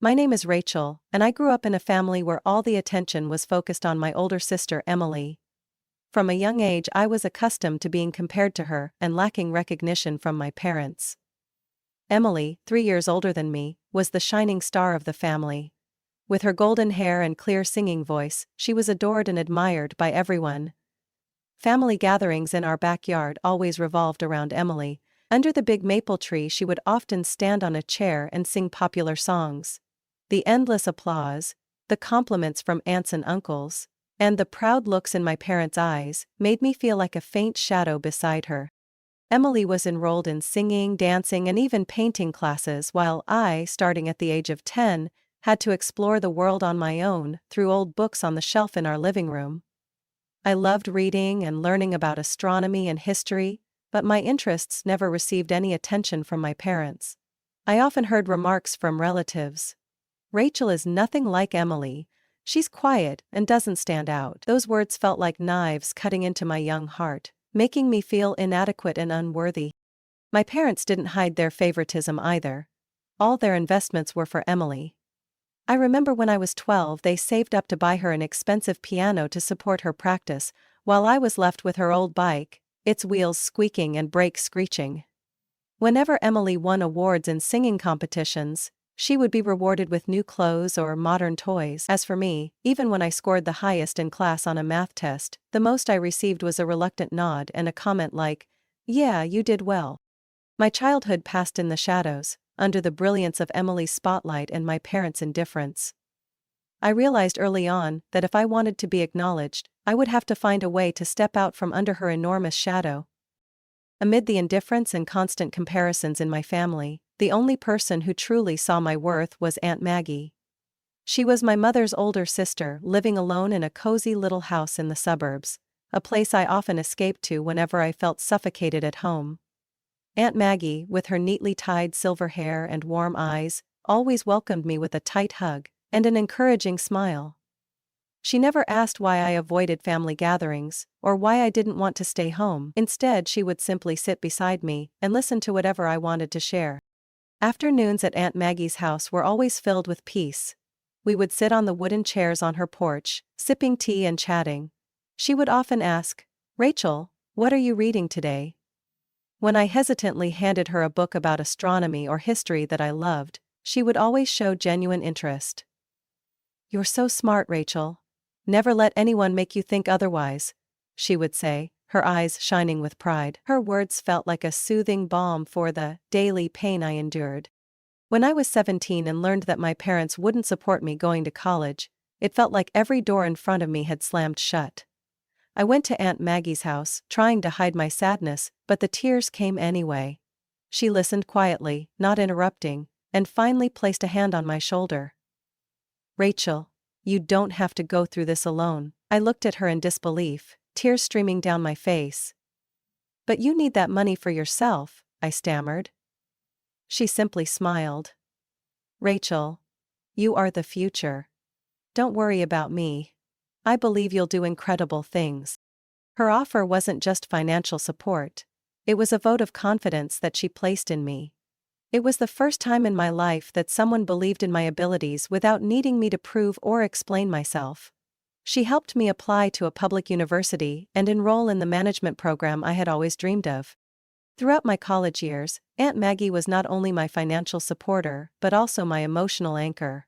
My name is Rachel, and I grew up in a family where all the attention was focused on my older sister Emily. From a young age I was accustomed to being compared to her and lacking recognition from my parents. Emily, 3 years older than me, was the shining star of the family. With her golden hair and clear singing voice, she was adored and admired by everyone. Family gatherings in our backyard always revolved around Emily. Under the big maple tree she would often stand on a chair and sing popular songs. The endless applause, the compliments from aunts and uncles, and the proud looks in my parents' eyes made me feel like a faint shadow beside her. Emily was enrolled in singing, dancing, and even painting classes, while I, starting at the age of 10, had to explore the world on my own through old books on the shelf in our living room. I loved reading and learning about astronomy and history, but my interests never received any attention from my parents. I often heard remarks from relatives. "Rachel is nothing like Emily. She's quiet and doesn't stand out." Those words felt like knives cutting into my young heart, making me feel inadequate and unworthy. My parents didn't hide their favoritism either. All their investments were for Emily. I remember when I was 12 they saved up to buy her an expensive piano to support her practice, while I was left with her old bike, its wheels squeaking and brakes screeching. Whenever Emily won awards in singing competitions, she would be rewarded with new clothes or modern toys. As for me, even when I scored the highest in class on a math test, the most I received was a reluctant nod and a comment like, "Yeah, you did well." My childhood passed in the shadows, under the brilliance of Emily's spotlight and my parents' indifference. I realized early on that if I wanted to be acknowledged, I would have to find a way to step out from under her enormous shadow. Amid the indifference and constant comparisons in my family, the only person who truly saw my worth was Aunt Maggie. She was my mother's older sister, living alone in a cozy little house in the suburbs, a place I often escaped to whenever I felt suffocated at home. Aunt Maggie, with her neatly tied silver hair and warm eyes, always welcomed me with a tight hug and an encouraging smile. She never asked why I avoided family gatherings, or why I didn't want to stay home. Instead, she would simply sit beside me and listen to whatever I wanted to share. Afternoons at Aunt Maggie's house were always filled with peace. We would sit on the wooden chairs on her porch, sipping tea and chatting. She would often ask, "Rachel, what are you reading today?" When I hesitantly handed her a book about astronomy or history that I loved, she would always show genuine interest. "You're so smart, Rachel. Never let anyone make you think otherwise," she would say, her eyes shining with pride. Her words felt like a soothing balm for the daily pain I endured. When I was 17 and learned that my parents wouldn't support me going to college, it felt like every door in front of me had slammed shut. I went to Aunt Maggie's house, trying to hide my sadness, but the tears came anyway. She listened quietly, not interrupting, and finally placed a hand on my shoulder. "Rachel, you don't have to go through this alone." I looked at her in disbelief, tears streaming down my face. "But you need that money for yourself," I stammered. She simply smiled. "Rachel, you are the future. Don't worry about me. I believe you'll do incredible things." Her offer wasn't just financial support. It was a vote of confidence that she placed in me. It was the first time in my life that someone believed in my abilities without needing me to prove or explain myself. She helped me apply to a public university and enroll in the management program I had always dreamed of. Throughout my college years, Aunt Maggie was not only my financial supporter but also my emotional anchor.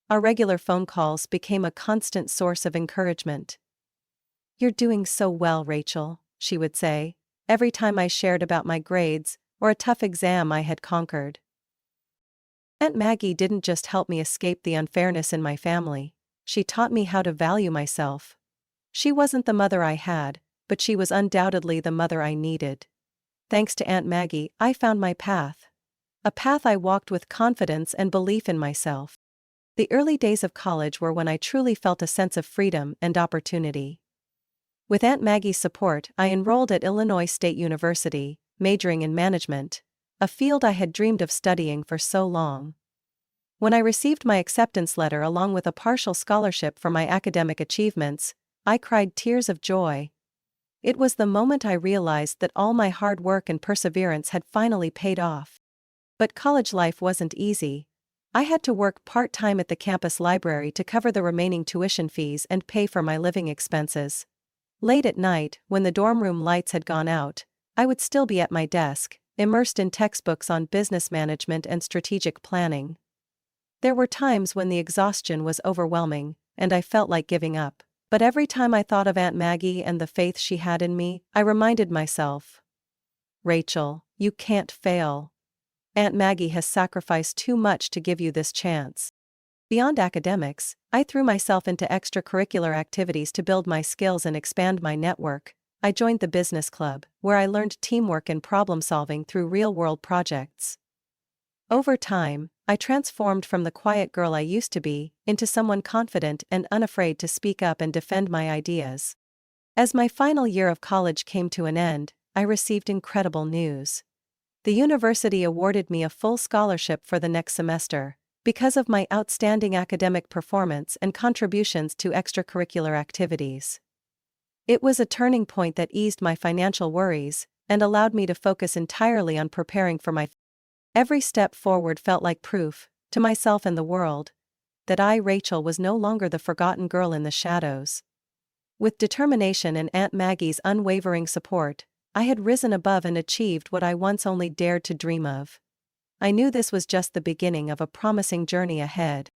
Our regular phone calls became a constant source of encouragement. "You're doing so well, Rachel," she would say, every time I shared about my grades or a tough exam I had conquered. Aunt Maggie didn't just help me escape the unfairness in my family, she taught me how to value myself. She wasn't the mother I had, but she was undoubtedly the mother I needed. Thanks to Aunt Maggie, I found my path. A path I walked with confidence and belief in myself. The early days of college were when I truly felt a sense of freedom and opportunity. With Aunt Maggie's support, I enrolled at Illinois State University, majoring in management, a field I had dreamed of studying for so long. When I received my acceptance letter along with a partial scholarship for my academic achievements, I cried tears of joy. It was the moment I realized that all my hard work and perseverance had finally paid off. But college life wasn't easy. I had to work part-time at the campus library to cover the remaining tuition fees and pay for my living expenses. Late at night, when the dorm room lights had gone out, I would still be at my desk, immersed in textbooks on business management and strategic planning. There were times when the exhaustion was overwhelming, and I felt like giving up. But every time I thought of Aunt Maggie and the faith she had in me, I reminded myself, Rachel, you can't fail. Aunt Maggie has sacrificed too much to give you this chance. Beyond academics, I threw myself into extracurricular activities to build my skills and expand my network. I joined the business club, where I learned teamwork and problem-solving through real-world projects. Over time, I transformed from the quiet girl I used to be into someone confident and unafraid to speak up and defend my ideas. As my final year of college came to an end, I received incredible news. The university awarded me a full scholarship for the next semester, because of my outstanding academic performance and contributions to extracurricular activities. It was a turning point that eased my financial worries and allowed me to focus entirely on preparing for my Every step forward felt like proof, to myself and the world, that I, Rachel, was no longer the forgotten girl in the shadows. With determination and Aunt Maggie's unwavering support, I had risen above and achieved what I once only dared to dream of. I knew this was just the beginning of a promising journey ahead.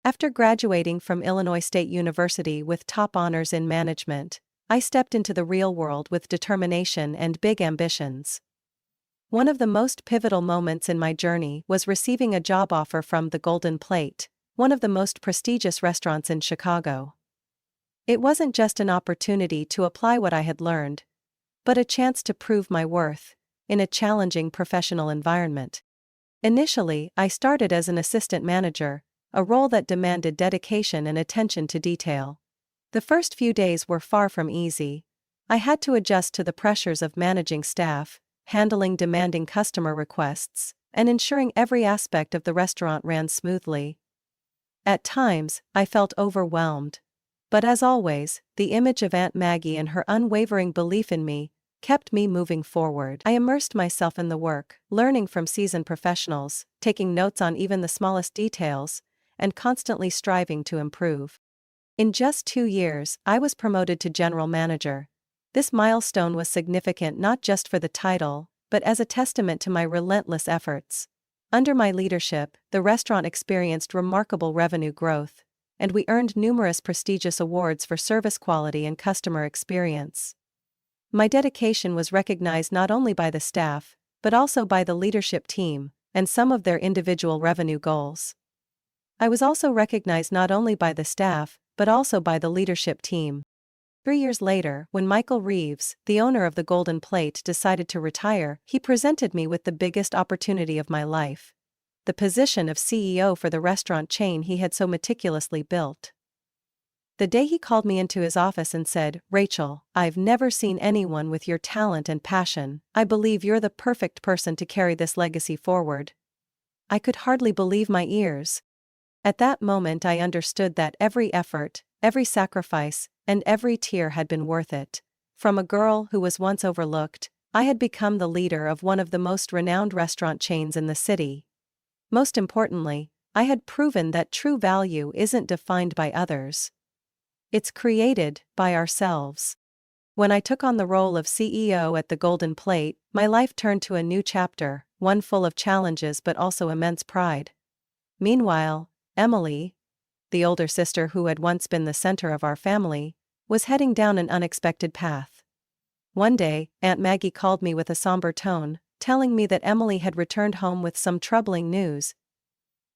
After graduating from Illinois State University with top honors in management, I stepped into the real world with determination and big ambitions. One of the most pivotal moments in my journey was receiving a job offer from the Golden Plate, one of the most prestigious restaurants in Chicago. It wasn't just an opportunity to apply what I had learned, but a chance to prove my worth in a challenging professional environment. Initially, I started as an assistant manager, a role that demanded dedication and attention to detail. The first few days were far from easy. I had to adjust to the pressures of managing staff, handling demanding customer requests, and ensuring every aspect of the restaurant ran smoothly. At times, I felt overwhelmed. But as always, the image of Aunt Maggie and her unwavering belief in me kept me moving forward. I immersed myself in the work, learning from seasoned professionals, taking notes on even the smallest details, and constantly striving to improve. In just 2 years, I was promoted to general manager. This milestone was significant not just for the title, but as a testament to my relentless efforts. Under my leadership, the restaurant experienced remarkable revenue growth, and we earned numerous prestigious awards for service quality and customer experience. My dedication was recognized not only by the staff, but also by the leadership team, and some of their individual revenue goals. I was also recognized not only by the staff, but also by the leadership team. 3 years later, when Michael Reeves, the owner of the Golden Plate, decided to retire, he presented me with the biggest opportunity of my life: the position of CEO for the restaurant chain he had so meticulously built. The day he called me into his office and said, "Rachel, I've never seen anyone with your talent and passion. I believe you're the perfect person to carry this legacy forward." I could hardly believe my ears. At that moment I understood that every effort, every sacrifice, and every tear had been worth it. From a girl who was once overlooked, I had become the leader of one of the most renowned restaurant chains in the city. Most importantly, I had proven that true value isn't defined by others. It's created by ourselves. When I took on the role of CEO at the Golden Plate, my life turned to a new chapter, one full of challenges but also immense pride. Meanwhile, Emily, the older sister who had once been the center of our family, was heading down an unexpected path. One day, Aunt Maggie called me with a somber tone, telling me that Emily had returned home with some troubling news.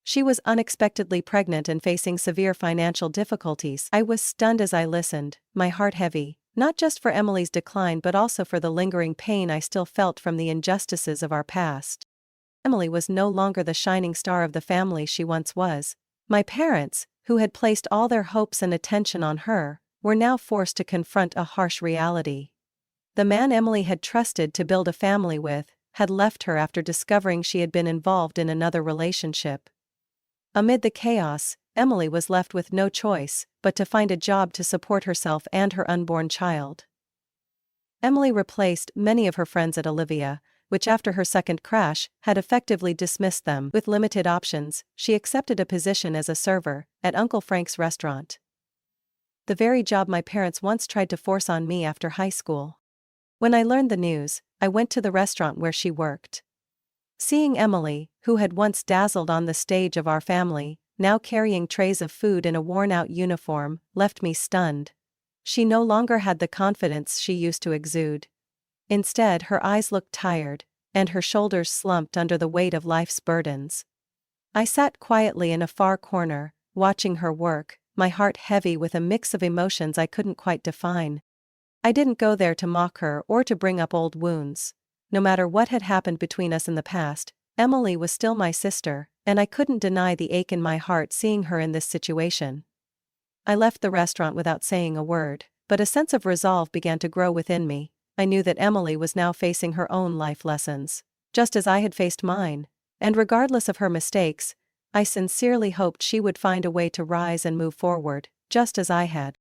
She was unexpectedly pregnant and facing severe financial difficulties. I was stunned as I listened, my heart heavy, not just for Emily's decline but also for the lingering pain I still felt from the injustices of our past. Emily was no longer the shining star of the family she once was. My parents, who had placed all their hopes and attention on her, were now forced to confront a harsh reality. The man Emily had trusted to build a family with had left her after discovering she had been involved in another relationship. Amid the chaos, Emily was left with no choice but to find a job to support herself and her unborn child. Emily replaced many of her friends at Olivia, which after her second crash, had effectively dismissed them. With limited options, she accepted a position as a server at Uncle Frank's restaurant. The very job my parents once tried to force on me after high school. When I learned the news, I went to the restaurant where she worked. Seeing Emily, who had once dazzled on the stage of our family, now carrying trays of food in a worn-out uniform, left me stunned. She no longer had the confidence she used to exude. Instead, her eyes looked tired, and her shoulders slumped under the weight of life's burdens. I sat quietly in a far corner, watching her work, my heart heavy with a mix of emotions I couldn't quite define. I didn't go there to mock her or to bring up old wounds. No matter what had happened between us in the past, Emily was still my sister, and I couldn't deny the ache in my heart seeing her in this situation. I left the restaurant without saying a word, but a sense of resolve began to grow within me. I knew that Emily was now facing her own life lessons, just as I had faced mine, and regardless of her mistakes, I sincerely hoped she would find a way to rise and move forward, just as I had.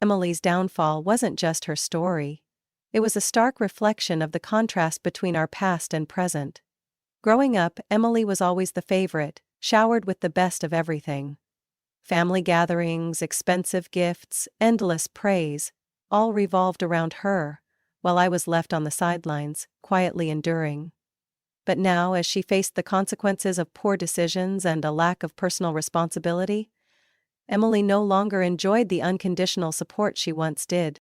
Emily's downfall wasn't just her story. It was a stark reflection of the contrast between our past and present. Growing up, Emily was always the favorite, showered with the best of everything. Family gatherings, expensive gifts, endless praise, all revolved around her, while I was left on the sidelines, quietly enduring. But now, as she faced the consequences of poor decisions and a lack of personal responsibility, Emily no longer enjoyed the unconditional support she once did.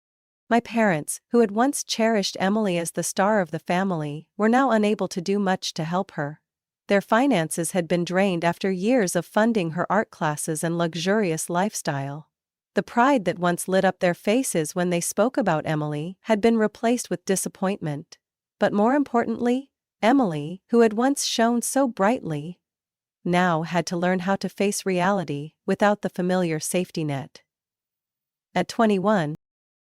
My parents, who had once cherished Emily as the star of the family, were now unable to do much to help her. Their finances had been drained after years of funding her art classes and luxurious lifestyle. The pride that once lit up their faces when they spoke about Emily had been replaced with disappointment. But more importantly, Emily, who had once shone so brightly, now had to learn how to face reality without the familiar safety net. At 21,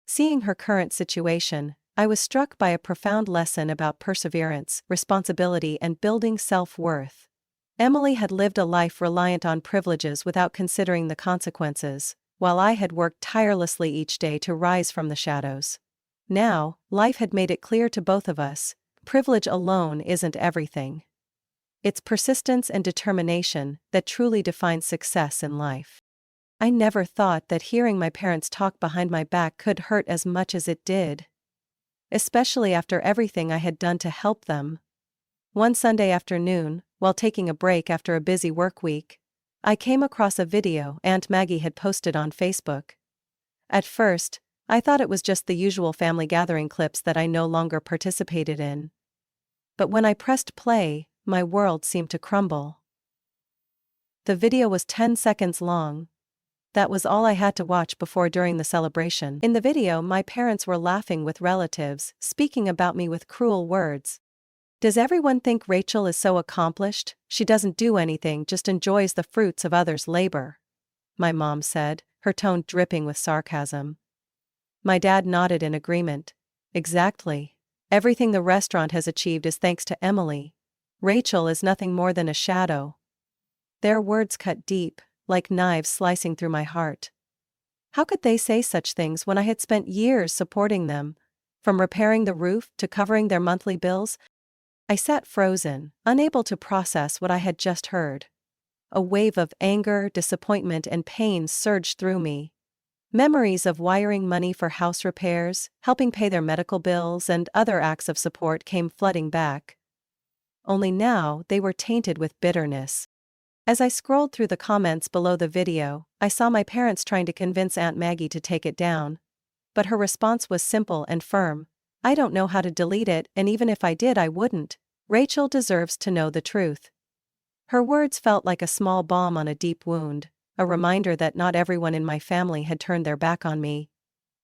seeing her current situation, I was struck by a profound lesson about perseverance, responsibility, and building self-worth. Emily had lived a life reliant on privileges without considering the consequences, while I had worked tirelessly each day to rise from the shadows. Now, life had made it clear to both of us, privilege alone isn't everything. It's persistence and determination that truly define success in life. I never thought that hearing my parents talk behind my back could hurt as much as it did. Especially after everything I had done to help them. One Sunday afternoon, while taking a break after a busy work week, I came across a video Aunt Maggie had posted on Facebook. At first, I thought it was just the usual family gathering clips that I no longer participated in. But when I pressed play, my world seemed to crumble. The video was 10 seconds long. That was all I had to watch during the celebration. In the video, my parents were laughing with relatives, speaking about me with cruel words. "Does everyone think Rachel is so accomplished? She doesn't do anything, just enjoys the fruits of others' labor," my mom said, her tone dripping with sarcasm. My dad nodded in agreement. "Exactly. Everything the restaurant has achieved is thanks to Emily. Rachel is nothing more than a shadow." Their words cut deep, like knives slicing through my heart. How could they say such things when I had spent years supporting them, from repairing the roof to covering their monthly bills? I sat frozen, unable to process what I had just heard. A wave of anger, disappointment, and pain surged through me. Memories of wiring money for house repairs, helping pay their medical bills, and other acts of support came flooding back. Only now they were tainted with bitterness. As I scrolled through the comments below the video, I saw my parents trying to convince Aunt Maggie to take it down. But her response was simple and firm. "I don't know how to delete it, and even if I did, I wouldn't. Rachel deserves to know the truth." Her words felt like a small balm on a deep wound, a reminder that not everyone in my family had turned their back on me.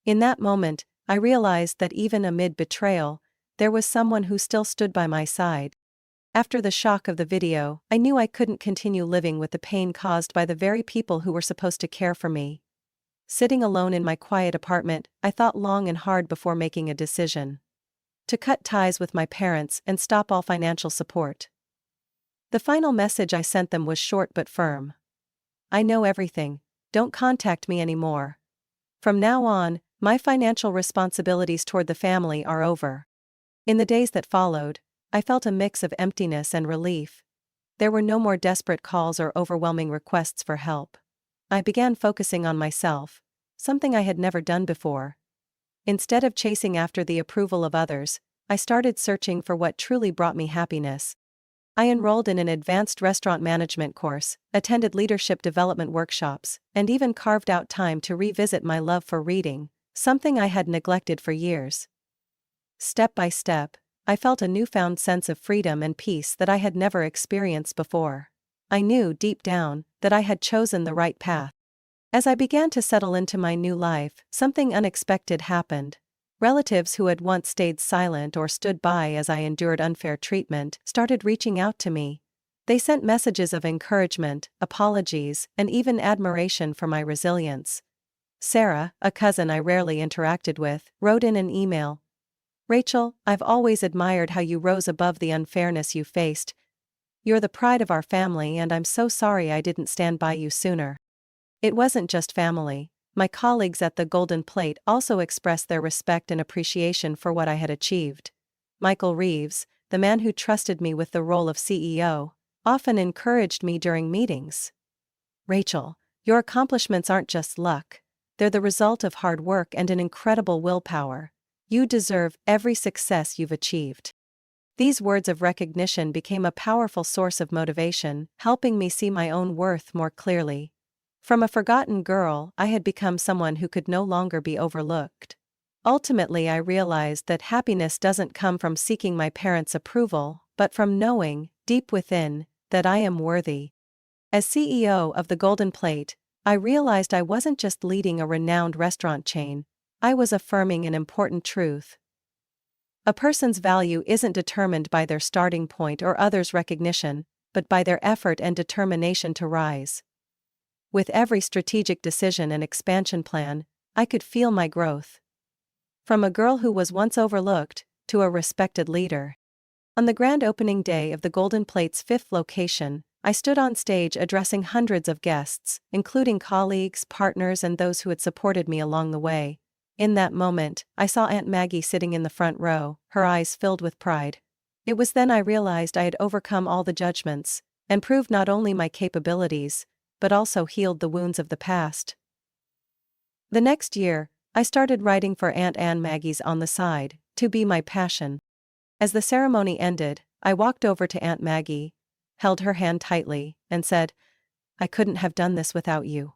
In that moment, I realized that even amid betrayal, there was someone who still stood by my side. After the shock of the video, I knew I couldn't continue living with the pain caused by the very people who were supposed to care for me. Sitting alone in my quiet apartment, I thought long and hard before making a decision. To cut ties with my parents and stop all financial support. The final message I sent them was short but firm. "I know everything. Don't contact me anymore. From now on, my financial responsibilities toward the family are over." In the days that followed, I felt a mix of emptiness and relief. There were no more desperate calls or overwhelming requests for help. I began focusing on myself, something I had never done before. Instead of chasing after the approval of others, I started searching for what truly brought me happiness. I enrolled in an advanced restaurant management course, attended leadership development workshops, and even carved out time to revisit my love for reading, something I had neglected for years. Step by step, I felt a newfound sense of freedom and peace that I had never experienced before. I knew deep down that I had chosen the right path. As I began to settle into my new life, something unexpected happened. Relatives who had once stayed silent or stood by as I endured unfair treatment started reaching out to me. They sent messages of encouragement, apologies, and even admiration for my resilience. Sarah, a cousin I rarely interacted with, wrote in an email, "Rachel, I've always admired how you rose above the unfairness you faced. You're the pride of our family, and I'm so sorry I didn't stand by you sooner." It wasn't just family. My colleagues at the Golden Plate also expressed their respect and appreciation for what I had achieved. Michael Reeves, the man who trusted me with the role of CEO, often encouraged me during meetings. "Rachel, your accomplishments aren't just luck. They're the result of hard work and an incredible willpower. You deserve every success you've achieved." These words of recognition became a powerful source of motivation, helping me see my own worth more clearly. From a forgotten girl, I had become someone who could no longer be overlooked. Ultimately, I realized that happiness doesn't come from seeking my parents' approval, but from knowing, deep within, that I am worthy. As CEO of the Golden Plate, I realized I wasn't just leading a renowned restaurant chain, I was affirming an important truth. A person's value isn't determined by their starting point or others' recognition, but by their effort and determination to rise. With every strategic decision and expansion plan, I could feel my growth. From a girl who was once overlooked, to a respected leader. On the grand opening day of the Golden Plate's 5th location, I stood on stage addressing hundreds of guests, including colleagues, partners, and those who had supported me along the way. In that moment, I saw Aunt Maggie sitting in the front row, her eyes filled with pride. It was then I realized I had overcome all the judgments, and proved not only my capabilities, but also healed the wounds of the past. The next year, I started writing for Aunt Maggie's on the side, to be my passion. As the ceremony ended, I walked over to Aunt Maggie, held her hand tightly, and said, "I couldn't have done this without you.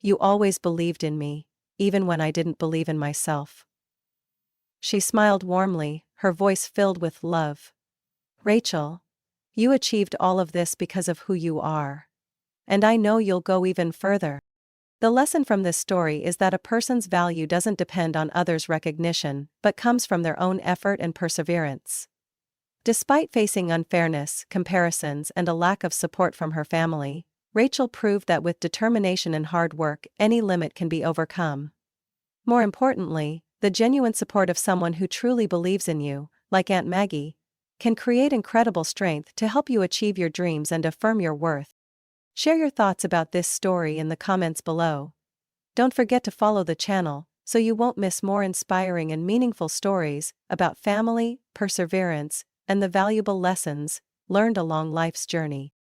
You always believed in me, even when I didn't believe in myself." She smiled warmly, her voice filled with love. "Rachel, you achieved all of this because of who you are. And I know you'll go even further." The lesson from this story is that a person's value doesn't depend on others' recognition, but comes from their own effort and perseverance. Despite facing unfairness, comparisons, and a lack of support from her family, Rachel proved that with determination and hard work, any limit can be overcome. More importantly, the genuine support of someone who truly believes in you, like Aunt Maggie, can create incredible strength to help you achieve your dreams and affirm your worth. Share your thoughts about this story in the comments below. Don't forget to follow the channel, so you won't miss more inspiring and meaningful stories about family, perseverance, and the valuable lessons learned along life's journey.